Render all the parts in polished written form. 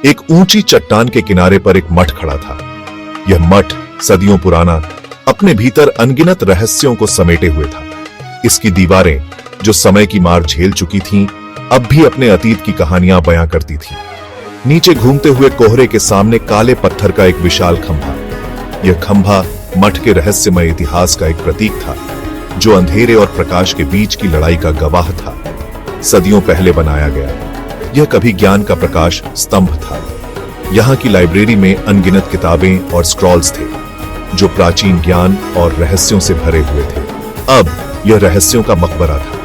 एक ऊंची चट्टान के किनारे पर एक मठ खड़ा था। यह मठ सदियों पुराना अपने भीतर अनगिनत रहस्यों को समेटे हुए था। इसकी दीवारें, जो समय की मार झेल चुकी थीं, अब भी अपने अतीत की कहानियां बयां करती थीं। नीचे घूमते हुए कोहरे के सामने काले पत्थर का एक विशाल खंभा। यह खंभा मठ के रहस्यमय इतिहास का एक प्रतीक था, जो अंधेरे और प्रकाश के बीच की लड़ाई का गवाह था। सदियों पहले बनाया गया, यह कभी ज्ञान का प्रकाश स्तंभ था। यहाँ की लाइब्रेरी में अनगिनत किताबें और स्क्रॉल्स थे, जो प्राचीन ज्ञान और रहस्यों से भरे हुए थे। अब यह रहस्यों का मकबरा था।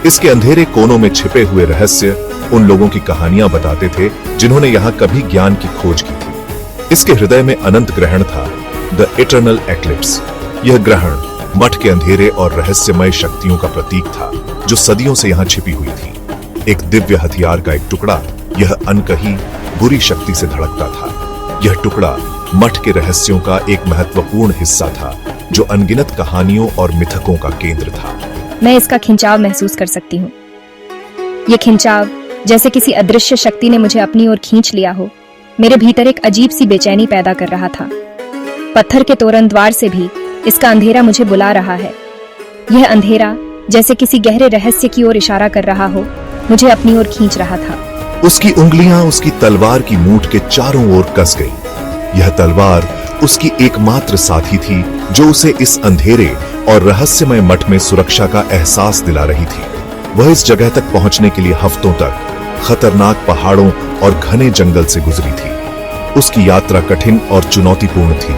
इसके अंधेरे कोनों में छिपे हुए रहस्य उन लोगों की कहानियां बताते थे जिन्होंने यहाँ कभी ज्ञान की खोज की थी। इसके हृदय में अनंत ग्रहण था, द इटर्नल एक्लिप्स। यह ग्रहण मठ के अंधेरे और रहस्यमय शक्तियों का प्रतीक था, जो सदियों से यहाँ छिपी हुई थी। एक दिव्य हथियार का एक टुकड़ा यह अनकही बुरी शक्ति से धड़कता था। यह टुकड़ा मठ के रहस्यों का एक महत्वपूर्ण हिस्सा था, जो अनगिनत कहानियों और मिथकों का केंद्र था। मैं इसका खिंचाव महसूस कर सकती हूँ। यह खिंचाव जैसे किसी अदृश्य शक्ति ने मुझे अपनी ओर खींच लिया हो। मेरे भीतर एक अजीब सी बेचैनी पैदा कर रहा था। पत्थर के तोरण द्वार से भी इसका अंधेरा मुझे बुला रहा है। यह अंधेरा जैसे किसी गहरे रहस्य की ओर इशारा कर रहा हो, मुझे अपनी ओर खींच रहा था। उसकी उंगलियां उसकी तलवार की मूठ के चारों ओर कस गई। यह तलवार उसकी एकमात्र साथी थी, जो उसे इस अंधेरे और रहस्यमय मठ में सुरक्षा का एहसास दिला रही थी। वह इस जगह तक पहुंचने के लिए हफ्तों तक खतरनाक पहाड़ों और घने जंगल से गुजरी थी। उसकी यात्रा कठिन और चुनौतीपूर्ण थी,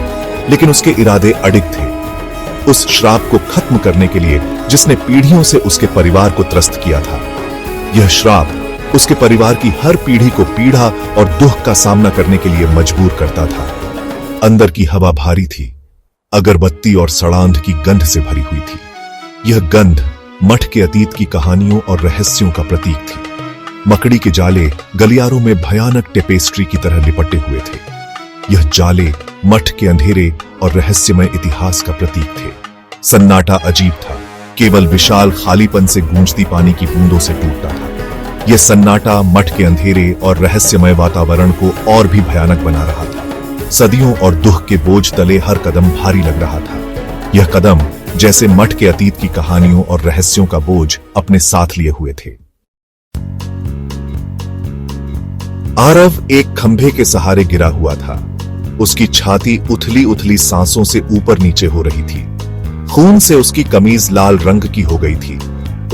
लेकिन उसके इरादे अडिग थे। उस श्राप को खत्म करने के लिए जिसने पीढ़ियों से उसके परिवार को त्रस्त किया था। यह श्राप उसके परिवार की हर पीढ़ी को पीड़ा और दुख का सामना करने के लिए मजबूर करता था। अंदर की हवा भारी थी, अगरबत्ती और सड़ांध की गंध से भरी हुई थी। यह गंध मठ के अतीत की कहानियों और रहस्यों का प्रतीक थी। मकड़ी के जाले गलियारों में भयानक टेपेस्ट्री की तरह लिपटे हुए थे। यह जाले मठ के अंधेरे और रहस्यमय इतिहास का प्रतीक थे। सन्नाटा अजीब था, केवल विशाल खालीपन से गूंजती पानी की बूंदों से टूटता था। यह सन्नाटा मठ के अंधेरे और रहस्यमय वातावरण को और भी भयानक बना रहा था। सदियों और दुख के बोझ तले हर कदम भारी लग रहा था। यह कदम जैसे मठ के अतीत की कहानियों और रहस्यों का बोझ अपने साथ लिए हुए थे। आरव एक खंभे के सहारे गिरा हुआ था। उसकी छाती उथली उथली सांसों से ऊपर नीचे हो रही थी। खून से उसकी कमीज लाल रंग की हो गई थी।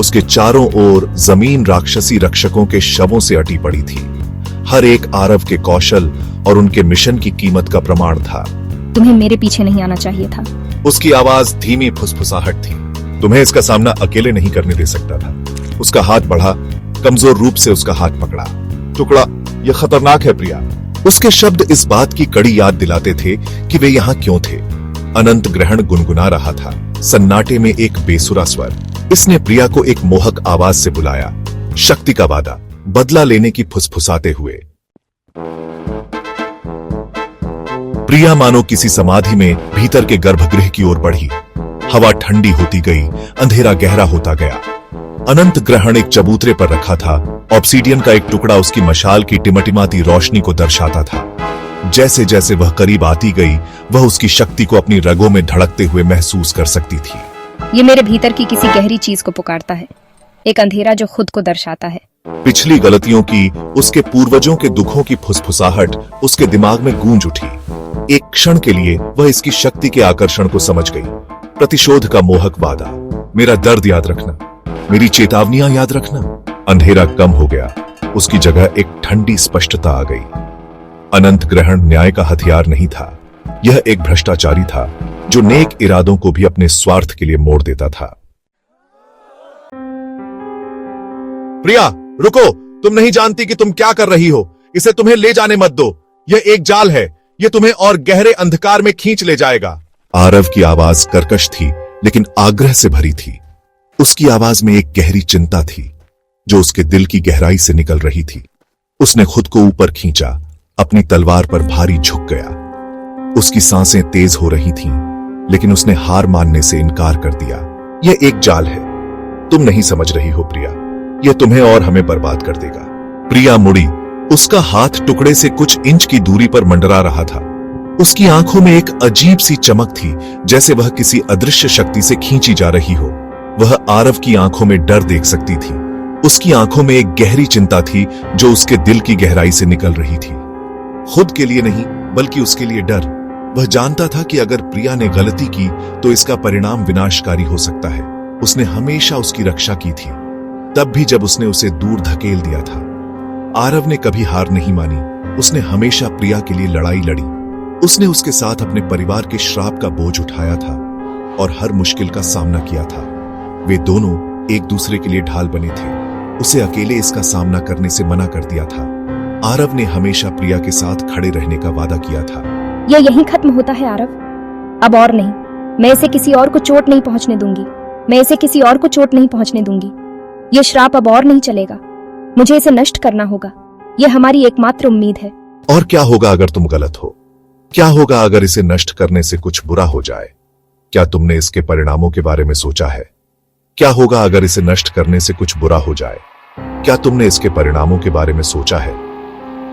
उसके चारों ओर जमीन राक्षसी रक्षकों के शवों से अटी पड़ी थी। हर एक आरव के कौशल और उनके मिशन की कीमत का प्रमाण था। तुम्हें मेरे पीछे नहीं आना चाहिए था। उसकी आवाज धीमी फुसफुसाहट थी। तुम्हें इसका सामना अकेले नहीं करने दे सकता था। उसका हाथ बढ़ा, कमजोर रूप से उसका हाथ पकड़ा। टुकड़ा, यह खतरनाक है प्रिया। उसके शब्द इस बात की कड़ी याद दिलाते थे कि वे यहाँ क्यों थे। अनंत ग्रहण गुनगुना रहा था, सन्नाटे में एक बेसुरा स्वर। इसने प्रिया को एक मोहक आवाज से बुलाया, शक्ति का वादा, बदला लेने की फुसफुसाते हुए। प्रिया मानो किसी समाधि में भीतर के गर्भगृह की ओर बढ़ी। हवा ठंडी होती गई, अंधेरा गहरा होता गया। अनंत ग्रहण एक चबूतरे पर रखा था। ऑब्सीडियन का एक टुकड़ा उसकी मशाल की टिमटिमाती रोशनी को दर्शाता था। जैसे जैसे वह करीब आती गई, वह उसकी शक्ति को अपनी रगों में धड़कते हुए महसूस कर सकती थी। ये मेरे भीतर की किसी गहरी चीज को पुकारता है, एक अंधेरा जो खुद को दर्शाता है। पिछली गलतियों की, उसके पूर्वजों के दुखों की फुसफुसाहट उसके दिमाग में गूंज उठी। एक क्षण के लिए वह इसकी शक्ति के आकर्षण को समझ गई। प्रतिशोध का मोहक वादा, मेरा दर्द याद रखना, मेरी चेतावनियां याद रखना। अंधेरा कम हो गया, उसकी जगह एक ठंडी स्पष्टता आ गई। अनंत ग्रहण न्याय का हथियार नहीं था, यह एक भ्रष्टाचारी था, जो नेक इरादों को भी अपने स्वार्थ के लिए मोड़ देता था। प्रिया, रुको, तुम नहीं जानती कि तुम क्या कर रही हो। इसे तुम्हें ले जाने मत दो। यह एक जाल है, यह तुम्हें और गहरे अंधकार में खींच ले जाएगा। आरव की आवाज कर्कश थी, लेकिन आग्रह से भरी थी। उसकी आवाज में एक गहरी चिंता थी, जो उसके दिल की गहराई से निकल रही थी। उसने खुद को ऊपर खींचा, अपनी तलवार पर भारी झुक गया। उसकी सांसें तेज हो रही थीं, लेकिन उसने हार मानने से इनकार कर दिया। यह एक जाल है, तुम नहीं समझ रही हो प्रिया। यह तुम्हें और हमें बर्बाद कर देगा। प्रिया मुड़ी, उसका हाथ टुकड़े से कुछ इंच की दूरी पर मंडरा रहा था। उसकी आंखों में एक अजीब सी चमक थी, जैसे वह किसी अदृश्य शक्ति से खींची जा रही हो। वह आरव की आंखों में डर देख सकती थी। उसकी आंखों में एक गहरी चिंता थी जो उसके दिल की गहराई से निकल रही थी। खुद के लिए नहीं, बल्कि उसके लिए डर। वह जानता था कि अगर प्रिया ने गलती की तो इसका परिणाम विनाशकारी हो सकता है। उसने हमेशा उसकी रक्षा की थी, तब भी जब उसने उसे दूर धकेल दिया था। आरव ने कभी हार नहीं मानी। उसने हमेशा प्रिया के लिए लड़ाई लड़ी। उसने उसके साथ अपने परिवार के श्राप का बोझ उठाया था और हर मुश्किल का सामना किया था। वे दोनों एक दूसरे के लिए ढाल बने थे। उसे अकेले इसका सामना करने से मना कर दिया था। आरव ने हमेशा प्रिया के साथ खड़े रहने का वादा किया था। यह यहीं खत्म होता है आरव, अब और नहीं। मैं इसे किसी और को चोट नहीं पहुंचने दूंगी। मैं इसे किसी और को चोट नहीं पहुंचने दूंगी। यह श्राप अब और नहीं चलेगा। मुझे इसे नष्ट करना होगा। यह हमारी एकमात्र उम्मीद है। और क्या होगा अगर तुम गलत हो? क्या होगा अगर इसे नष्ट करने से कुछ बुरा हो जाए? क्या तुमने इसके परिणामों के बारे में सोचा है? क्या होगा अगर इसे नष्ट करने से कुछ बुरा हो जाए? क्या तुमने इसके परिणामों के बारे में सोचा है?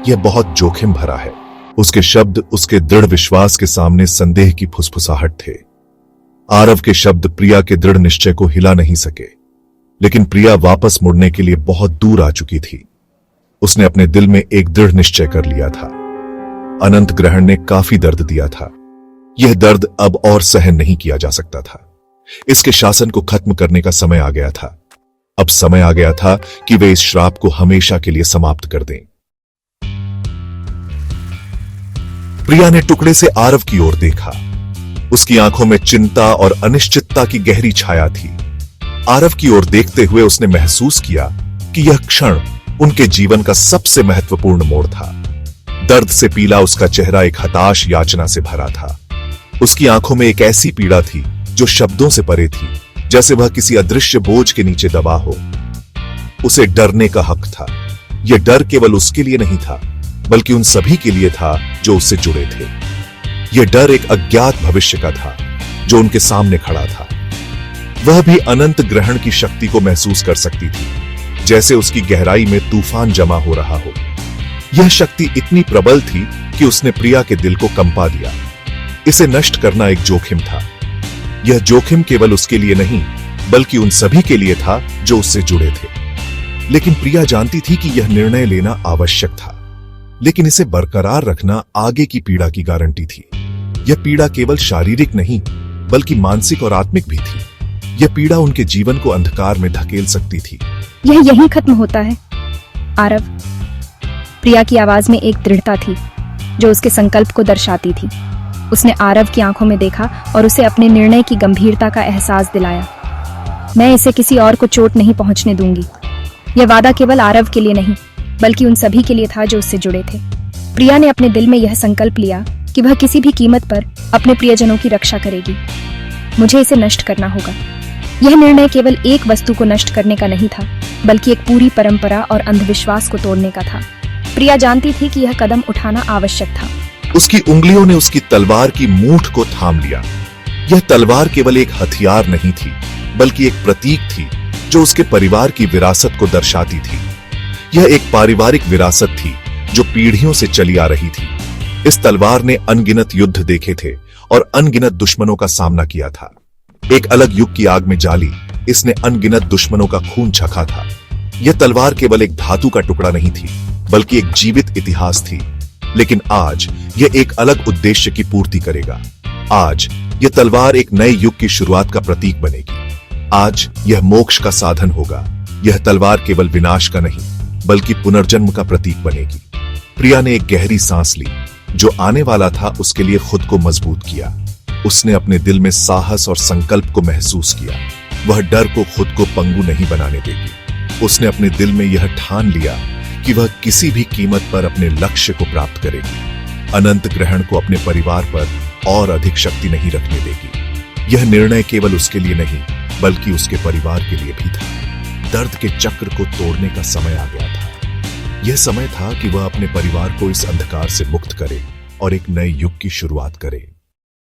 यह बहुत जोखिम भरा है। उसके शब्द उसके दृढ़ विश्वास के सामने संदेह की फुसफुसाहट थे। आरव के शब्द प्रिया के दृढ़ निश्चय को हिला नहीं सके, लेकिन प्रिया वापस मुड़ने के लिए बहुत दूर आ चुकी थी। उसने अपने दिल में एक दृढ़ निश्चय कर लिया था। अनंत ग्रहण ने काफी दर्द दिया था। यह दर्द अब और सहन नहीं किया जा सकता था। इसके शासन को खत्म करने का समय आ गया था। अब समय आ गया था कि वे इस श्राप को हमेशा के लिए समाप्त कर दें। प्रिया ने टुकड़े से आरव की ओर देखा। उसकी आंखों में चिंता और अनिश्चितता की गहरी छाया थी। आरव की ओर देखते हुए उसने महसूस किया कि यह क्षण उनके जीवन का सबसे महत्वपूर्ण मोड़ था। दर्द से पीला उसका चेहरा एक हताश याचना से भरा था। उसकी आंखों में एक ऐसी पीड़ा थी जो शब्दों से परे थी, जैसे वह किसी अदृश्य बोझ के नीचे दबा हो। उसे डरने का हक था। यह डर केवल उसके लिए नहीं था, बल्कि उन सभी के लिए था जो उससे जुड़े थे। यह डर एक अज्ञात भविष्य का था जो उनके सामने खड़ा था। वह भी अनंत ग्रहण की शक्ति को महसूस कर सकती थी, जैसे उसकी गहराई में तूफान जमा हो रहा हो। यह शक्ति इतनी प्रबल थी कि उसने प्रिया के दिल को कंपा दिया। इसे नष्ट करना एक जोखिम था। यह जोखिम केवल उसके लिए नहीं, बल्कि उन सभी के लिए था जो उससे जुड़े थे। लेकिन प्रिया जानती थी कि यह निर्णय लेना आवश्यक था, लेकिन इसे बरकरार रखना आगे की पीड़ा की गारंटी थी। यह पीड़ा केवल शारीरिक नहीं, बल्कि मानसिक और आत्मिक भी थी। यह पीड़ा उनके जीवन को अंधकार में धकेल सकती थी। यह यहीं खत्म होता है आरव। प्रिया की आवाज में एक दृढ़ता थी जो उसके संकल्प को दर्शाती थी। उसने आरव की आंखों में देखा और उसे अपने निर्णय की गंभीरता का एहसास दिलाया। मैं इसे किसी और को चोट नहीं पहुंचने दूंगी। यह वादा केवल आरव के लिए नहीं, बल्कि उन सभी के लिए था जो उससे जुड़े थे। प्रिया ने अपने दिल में यह संकल्प लिया कि वह किसी भी कीमत पर अपने प्रियजनों की रक्षा करेगी। मुझे इसे नष्ट करना होगा। यह निर्णय केवल एक वस्तु को नष्ट करने का नहीं था, बल्कि एक पूरी परंपरा और अंधविश्वास को तोड़ने का था। प्रिया जानती थी कि यह कदम उठाना आवश्यक था। उसकी उंगलियों ने उसकी तलवार की मूठ को थाम लिया। यह तलवार केवल एक हथियार नहीं थी, बल्कि एक प्रतीक थी जो उसके परिवार की विरासत को दर्शाती थी। यह एक पारिवारिक विरासत थी जो पीढ़ियों से चली आ रही थी। इस तलवार ने अनगिनत युद्ध देखे थे और अनगिनत दुश्मनों का सामना किया था। एक अलग युग की आग में जाली इसने अनगिनत दुश्मनों का खून चखा था। यह तलवार केवल एक धातु का टुकड़ा नहीं थी, बल्कि एक जीवित इतिहास थी। लेकिन आज यह एक अलग उद्देश्य की पूर्ति करेगा। आज यह तलवार एक नए युग की शुरुआत का प्रतीक बनेगी। आज यह मोक्ष का साधन होगा। यह तलवार केवल विनाश का नहीं, बल्कि पुनर्जन्म का प्रतीक बनेगी। प्रिया ने एक गहरी सांस ली। जो आने वाला था उसके लिए खुद को मजबूत किया। उसने अपने दिल में साहस और संकल्प को महसूस किया। वह डर को खुद को पंगु नहीं बनाने देगी। उसने अपने दिल में यह ठान लिया कि वह किसी भी कीमत पर अपने लक्ष्य को प्राप्त करेगी। अनंत ग्रहण को अपने परिवार पर और अधिक शक्ति नहीं रखने देगी। यह निर्णय केवल उसके लिए नहीं, बल्कि उसके परिवार के लिए भी था। दर्द के चक्र को तोड़ने का समय आ गया था। यह समय था कि वह अपने परिवार को इस अंधकार से मुक्त करे और एक नए युग की शुरुआत करे।